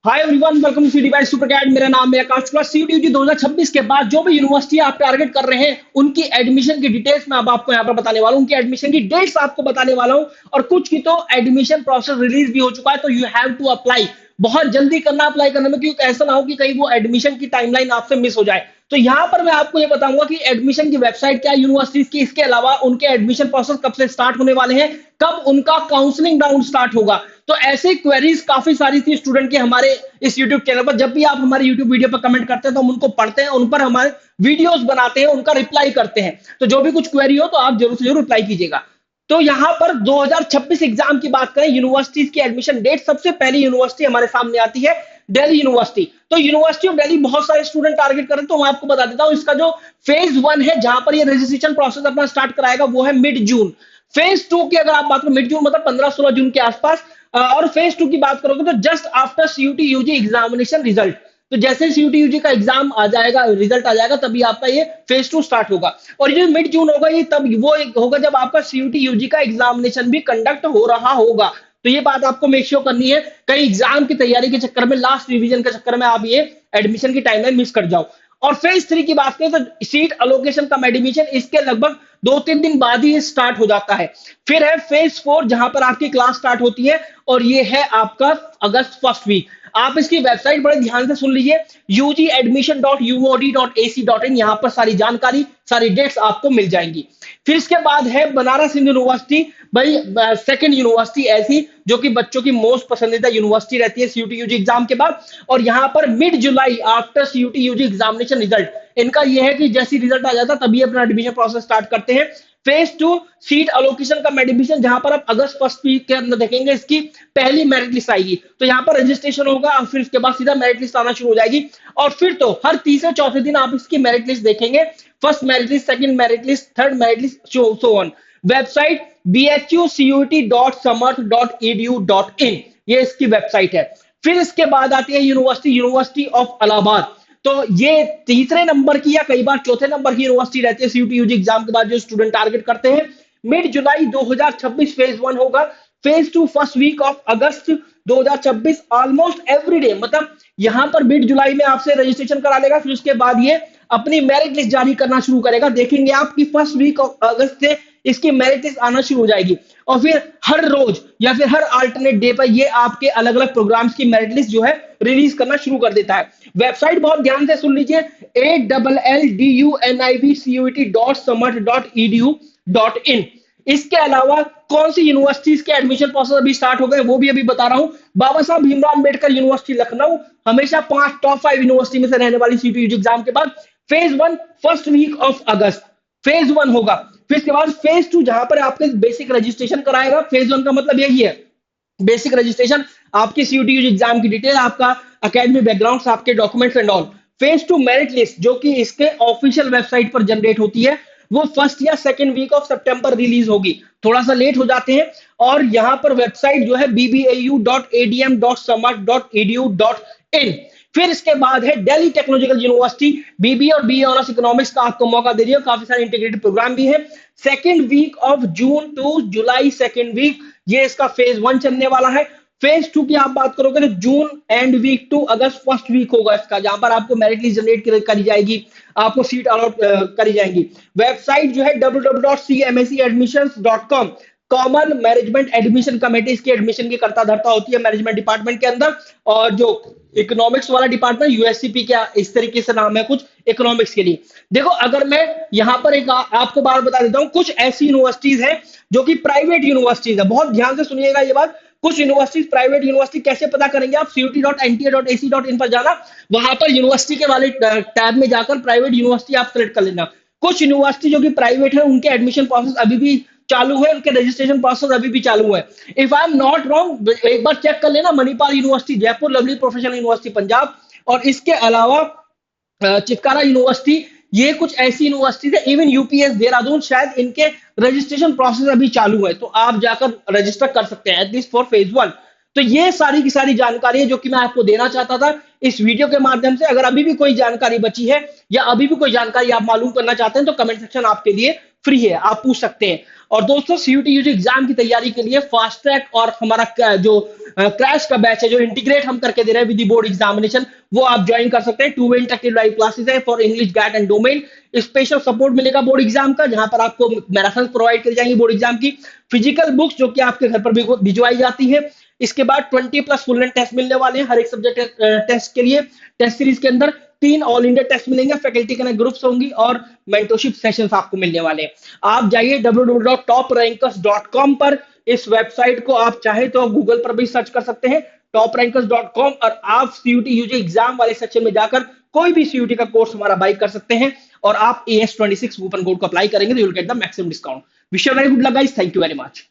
Hi everyone, welcome to city by super CAD. मेरा नाम है आकाश शुक्ला। सीयूटी 2026 के बाद जो भी यूनिवर्सिटी आप टारगेट कर रहे हैं उनकी एडमिशन की डिटेल्स मैं अब आपको यहाँ पर बताने वाला हूँ। उनकी एडमिशन की डेट्स आपको बताने वाला हूँ और कुछ की तो एडमिशन प्रोसेस रिलीज भी हो चुका है, तो यू हैव टू अप्लाई। बहुत जल्दी करना अप्लाई करने में, क्योंकि ऐसा ना हो कि कहीं वो एडमिशन की टाइमलाइन आपसे मिस हो जाए। तो यहाँ पर मैं आपको ये बताऊंगा कि एडमिशन की वेबसाइट क्या है यूनिवर्सिटीज की, इसके अलावा उनके एडमिशन प्रोसेस कब से स्टार्ट होने वाले हैं, कब उनका काउंसलिंग राउंड स्टार्ट होगा। तो ऐसे क्वेरीज काफी सारी थी स्टूडेंट के हमारे इस यूट्यूब चैनल पर। जब भी आप हमारे यूट्यूब वीडियो पर कमेंट करते हैं तो हम उनको पढ़ते हैं, उन पर हमारे वीडियोस बनाते हैं, उनका रिप्लाई करते हैं। तो जो भी कुछ क्वेरी हो तो आप जरूर से जरूर रिप्लाई कीजिएगा। तो यहां पर 2026 एग्जाम की बात करें, यूनिवर्सिटीज की एडमिशन डेट, सबसे पहली यूनिवर्सिटी हमारे सामने आती है दिल्ली यूनिवर्सिटी। तो यूनिवर्सिटी ऑफ दिल्ली बहुत सारे स्टूडेंट टारगेट कर रहे हैं, तो मैं आपको बता देता हूं इसका जो फेज 1 है, जहां पर ये रजिस्ट्रेशन प्रोसेस अपना स्टार्ट कराएगा, वो है मिड जून। फेज 2 की अगर आप बात करो, मिड जून मतलब 15-16 जून के आसपास। और फेज 2 की बात करोगे तो just after CUET UG examination result. तो जैसे सीयूटी यूजी का एग्जाम आ जाएगा, रिजल्ट आ जाएगा, तभी आपका ये फेज 2 स्टार्ट होगा। और ये मिड जून होगा, ये तब वो होगा जब आपका सीयूटी यूजी का एग्जामिनेशन भी कंडक्ट हो रहा होगा। तो ये बात आपको मेक श्योर करनी है, कहीं एग्जाम की तैयारी के चक्कर में, लास्ट रिवीजन के चक्कर में आप ये एडमिशन की टाइमलाइन मिस कर जाओ। और फेज 3 की बात करें तो सीट अलोकेशन का एडमिशन इसके लगभग 2-3 दिन बाद ही स्टार्ट हो जाता है। फिर है फेज 4, जहां पर आपकी क्लास स्टार्ट होती है, और ये है आपका अगस्त फर्स्ट वीक। आप इसकी वेबसाइट बड़े ध्यान से सुन लीजिए, ugedmission.uod.ac.in। यहां पर सारी जानकारी, सारी डेट्स आपको मिल जाएंगी। फिर इसके बाद है बनारस हिंदू यूनिवर्सिटी, भाई सेकंड यूनिवर्सिटी ऐसी जो कि बच्चों की मोस्ट पसंदीदा यूनिवर्सिटी रहती है सीयूटी यूजी एग्जाम के बाद। और यहां पर mid July after CUET UG examination result, इनका यह है कि जैसी रिजल्ट आ जाता तभी अपना एडमिशन प्रोसेस स्टार्ट करते हैं। फेज 2 सीट अलोकेशन का एडमिशन, जहां पर आप अगस्त फर्स्ट वीक के अंदर देखेंगे इसकी पहली मेरिट लिस्ट आएगी। तो यहां पर रजिस्ट्रेशन होगा और फिर उसके बाद सीधा मेरिट लिस्ट आना शुरू हो जाएगी। और फिर तो हर तीसरे चौथे दिन आप इसकी मेरिट लिस्ट देखेंगे, first merit list, second merit list, third merit list, so on. Website bhucut.samarth.edu.in, ये इसकी वेबसाइट है। फिर इसके बाद आती है यूनिवर्सिटी ऑफ इलाहाबाद। तो ये तीसरे नंबर की या कई बार चौथे नंबर की यूनिवर्सिटी रहती है सीयूटी यूजी एग्जाम के बाद जो स्टूडेंट टारगेट करते हैं। मिड जुलाई 2026 फेज 1 होगा। Phase 2 first week of August 2026। Almost every day, मतलब यहां पर मिड जुलाई में आपसे रजिस्ट्रेशन करा लेगा, फिर उसके बाद ये अपनी मेरिट लिस्ट जारी करना शुरू करेगा। देखेंगे आपकी फर्स्ट वीक ऑफ अगस्त से इसकी मेरिट लिस्ट आना शुरू हो जाएगी। और फिर हर रोज या फिर हर अल्टरनेट डे पर ये आपके अलग अलग प्रोग्राम्स की मेरिट लिस्ट जो है रिलीज करना शुरू कर देता है। वेबसाइट बहुत ध्यान से सुन लीजिए, ALLDUNIVCUT.samarth.edu.in। इसके अलावा कौन सी यूनिवर्सिटीज के एडमिशन प्रोसेस अभी स्टार्ट हो गए वो भी अभी बता रहा हूं। बाबा साहब भीमराव अंबेडकर यूनिवर्सिटी लखनऊ, हमेशा टॉप 5 यूनिवर्सिटी में से रहने वाली सीयूटी एग्जाम के बाद phase 1 first week of August phase 1 होगा। फिर इसके बाद फेज 2, जहां पर आपके बेसिक रजिस्ट्रेशन कराएगा। फेज 1 का मतलब यही है, बेसिक रजिस्ट्रेशन, आपकी सीयूटी एग्जाम की डिटेल, आपका एकेडमिक बैकग्राउंड, आपके documents and all. Phase 2 merit list, जो कि इसके ऑफिशियल वेबसाइट पर जनरेट होती है, वो फर्स्ट या second week of September release होगी। थोड़ा सा लेट हो जाते हैं। और यहां पर वेबसाइट जो है bbau.adm.samarth.edu.in। फिर इसके बाद है दिल्ली टेक्नोलॉजिकल यूनिवर्सिटी, बीबी और बी ऑनर्स इकोनॉमिक्स का आपको मौका दे रही है, काफी सारे इंटीग्रेटेड प्रोग्राम भी है। Second week of June to July second week, ये इसका फेज 1 चलने वाला है। फेज 2 की आप बात करोगे तो जून एंड वीक टू अगस्त फर्स्ट वीक होगा इसका, जहां पर आपको मेरिट लिस्ट जनरेट करी जाएगी, आपको सीट अलॉट करी जाएंगी। वेबसाइट जो है www.cmseadmissions.com। Common management admission committee इसकी एडमिशन की करता धरता होती है मैनेजमेंट डिपार्टमेंट के अंदर। और जो इकोनॉमिक्स वाला डिपार्टमेंट यूएससीपी क्या इस तरीके से नाम है कुछ इकोनॉमिक्स के लिए। देखो, अगर मैं यहां पर एक आपको बार बता देता हूं, कुछ ऐसी यूनिवर्सिटीज हैं जो कि प्राइवेट यूनिवर्सिटीज है। बहुत ध्यान से सुनिएगा ये बात, कुछ यूनिवर्सिटीज प्राइवेट यूनिवर्सिटी कैसे पता करेंगे आप, CUT.NTA.AC.in पर जाना, वहां पर यूनिवर्सिटी के वाले टैब में जाकर प्राइवेट यूनिवर्सिटी आप सिलेक्ट कर लेना। कुछ यूनिवर्सिटी जो कि प्राइवेट है उनके एडमिशन प्रोसेस अभी भी चालू है, उनके रजिस्ट्रेशन प्रोसेस अभी भी चालू है। If I am not wrong, एक बार चेक कर लेना, Manipal university Jaipur, lovely professional university Punjab, और इसके अलावा चित्कारा यूनिवर्सिटी, ये कुछ ऐसी यूनिवर्सिटीज है। इवन यूपीएस देहरादून, शायद इनके रजिस्ट्रेशन प्रोसेस अभी चालू है, तो आप जाकर रजिस्टर कर सकते हैं एटलीस्ट फॉर फेज 1। तो ये सारी की सारी जानकारी है जो कि मैं आपको देना चाहता था इस वीडियो के माध्यम से। अगर अभी भी कोई जानकारी बची है या अभी भी कोई जानकारी आप मालूम करना चाहते हैं तो कमेंट सेक्शन आपके लिए फ्री है, आप पूछ सकते हैं। और दोस्तों सीयूटी यूजी एग्जाम की तैयारी के लिए फास्ट ट्रैक और हमारा जो क्रैश का बैच है, जो इंटीग्रेट हम करके दे रहे हैं विद द बोर्ड एग्जामिनेशन, वो आप ज्वाइन कर सकते हैं। 2 इंटरेक्टिव लाइव क्लासेस है for English, GAT and domain. Special support मिलेगा बोर्ड एग्जाम का, जहां पर आपको मैराथन प्रोवाइड करी जाएंगी बोर्ड एग्जाम की, फिजिकल बुक्स जो कि आपके घर पर भिजवाई जाती है। इसके बाद 20+ फुल लेंथ टेस्ट मिलने वाले हैं हर एक सब्जेक्ट टेस्ट के लिए। टेस्ट सीरीज के अंदर 3 ऑल इंडिया टेस्ट मिलेंगे, फैकल्टी कनेक्ट ग्रुप्स होंगी और मेंटरशिप सेशंस आपको मिलने वाले हैं। आप जाइए www.toprankers.com पर, इस वेबसाइट को आप चाहे तो गूगल पर भी सर्च कर सकते हैं toprankers.com, और आप सीयूटी यूजी एग्जाम वाले सेक्शन में जाकर कोई भी सीयूटी का कोर्स हमारा बाई कर सकते हैं, और आप AS26 कूपन कोड को अप्लाई करेंगे तो you will get the maximum discount. Wish you very good luck guys, thank you very much.